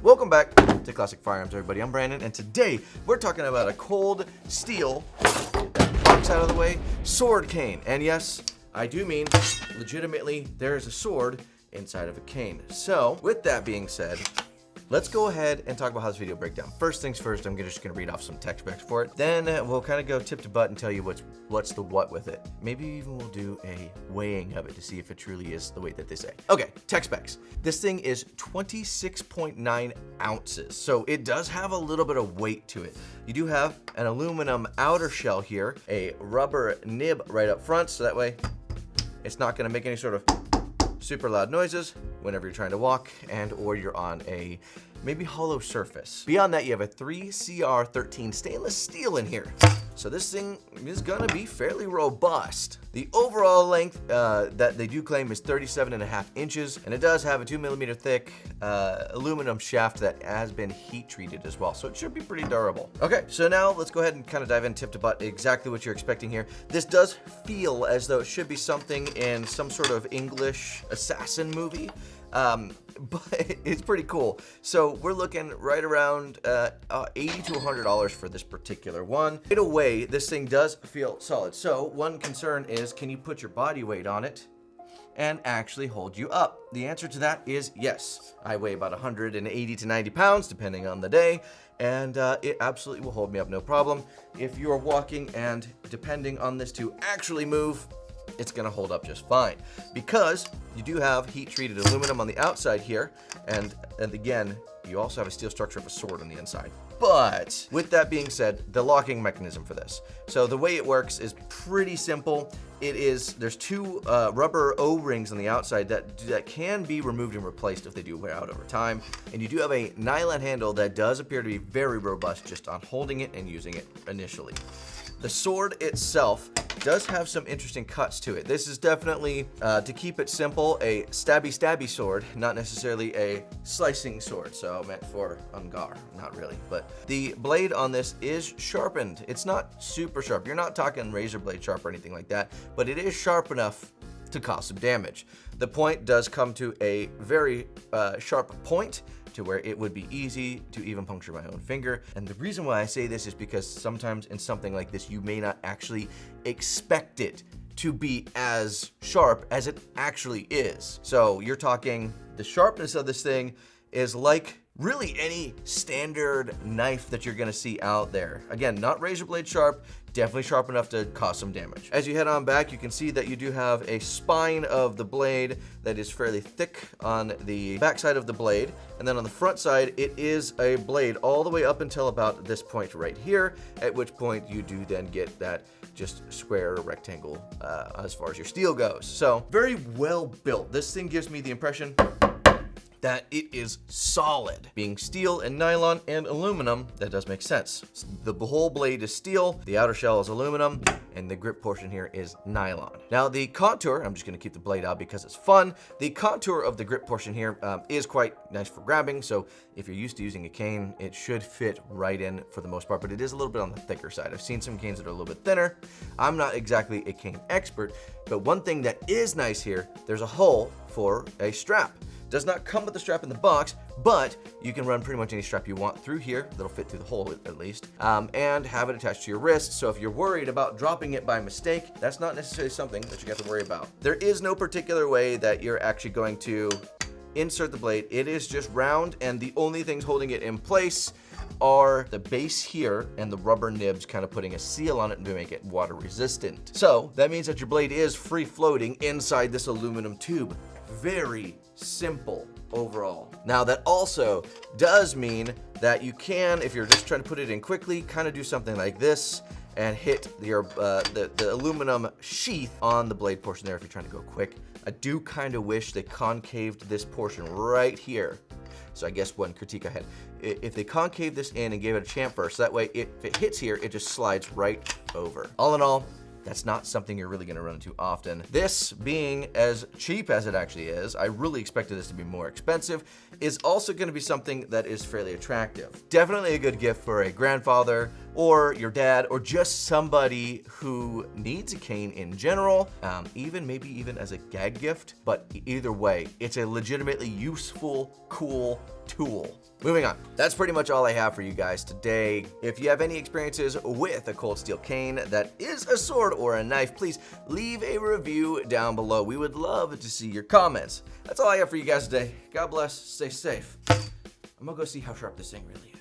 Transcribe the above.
Welcome back to Classic Firearms, everybody. I'm Brandon, and today we're talking about a cold steel, get that box out of the way, sword cane. And yes, I do mean legitimately there is a sword inside of a cane. So with that being said, let's go ahead and talk about how this video breaks down. First things first, I'm just gonna read off some tech specs for it. Then we'll kind of go tip to butt and tell you what's the what with it. Maybe even we'll do a weighing of it to see if it truly is the weight that they say. Okay, tech specs. This thing is 26.9 ounces, so it does have a little bit of weight to it. You do have an aluminum outer shell here, a rubber nib right up front, so that way it's not gonna make any sort of super loud noises whenever you're trying to walk or you're on a maybe hollow surface. Beyond that, you have a 3CR13 stainless steel in here. So this thing is gonna be fairly robust. The overall length that they do claim is 37.5 inches, and it does have a 2mm thick aluminum shaft that has been heat treated as well, so it should be pretty durable. Okay, so now let's go ahead and kind of dive in tip to butt exactly what you're expecting here. This does feel as though it should be something in some sort of English assassin movie. But it's pretty cool. So we're looking right around $80 to $100 for this particular one. In a way, this thing does feel solid. So one concern is, can you put your body weight on it and actually hold you up? The answer to that is yes. I weigh about 180 to 90 pounds, depending on the day, and it absolutely will hold me up, no problem. If you're walking and depending on this to actually move, it's gonna hold up just fine, because you do have heat-treated aluminum on the outside here, and again, you also have a steel structure of a sword on the inside. But with that being said, the locking mechanism for this. So the way it works is pretty simple. There's two rubber O-rings on the outside that can be removed and replaced if they do wear out over time. And you do have a nylon handle that does appear to be very robust just on holding it and using it initially. The sword itself does have some interesting cuts to it. This is definitely, to keep it simple, a stabby sword, not necessarily a slicing sword, so meant for Ungar, not really. But the blade on this is sharpened. It's not super sharp. You're not talking razor blade sharp or anything like that, but it is sharp enough to cause some damage. The point does come to a very sharp point, to where it would be easy to even puncture my own finger. And the reason why I say this is because sometimes in something like this, you may not actually expect it to be as sharp as it actually is. So you're talking, the sharpness of this thing is like really any standard knife that you're gonna see out there. Again, not razor blade sharp, definitely sharp enough to cause some damage. As you head on back, you can see that you do have a spine of the blade that is fairly thick on the back side of the blade. And then on the front side, it is a blade all the way up until about this point right here, at which point you do then get that just square rectangle as far as your steel goes. So very well built. This thing gives me the impression that it is solid. Being steel and nylon and aluminum, that does make sense. The whole blade is steel, the outer shell is aluminum, and the grip portion here is nylon. Now the contour, I'm just gonna keep the blade out because it's fun. The contour of the grip portion here is quite nice for grabbing, so if you're used to using a cane, it should fit right in for the most part, but it is a little bit on the thicker side. I've seen some canes that are a little bit thinner. I'm not exactly a cane expert, but one thing that is nice here, there's a hole for a strap. Does not come with the strap in the box, but you can run pretty much any strap you want through here that'll fit through the hole at least, and have it attached to your wrist. So if you're worried about dropping it by mistake, that's not necessarily something that you have to worry about. There is no particular way that you're actually going to insert the blade. It is just round, and the only things holding it in place are the base here and the rubber nibs kind of putting a seal on it to make it water resistant. So that means that your blade is free floating inside this aluminum tube. Very simple overall. Now that also does mean that you can, if you're just trying to put it in quickly, kind of do something like this and hit your the aluminum sheath on the blade portion there if you're trying to go quick. I do kind of wish they concaved this portion right here. So I guess one critique I had, if they concave this in and gave it a chamfer, so that way if it hits here, it just slides right over. All in all, that's not something you're really gonna run into often. This being as cheap as it actually is, I really expected this to be more expensive, is also gonna be something that is fairly attractive. Definitely a good gift for a grandfather or your dad, or just somebody who needs a cane in general, maybe even as a gag gift. But either way, it's a legitimately useful, cool tool. Moving on. That's pretty much all I have for you guys today. If you have any experiences with a cold steel cane that is a sword or a knife, please leave a review down below. We would love to see your comments. That's all I have for you guys today. God bless. Stay safe. I'm gonna go see how sharp this thing really is.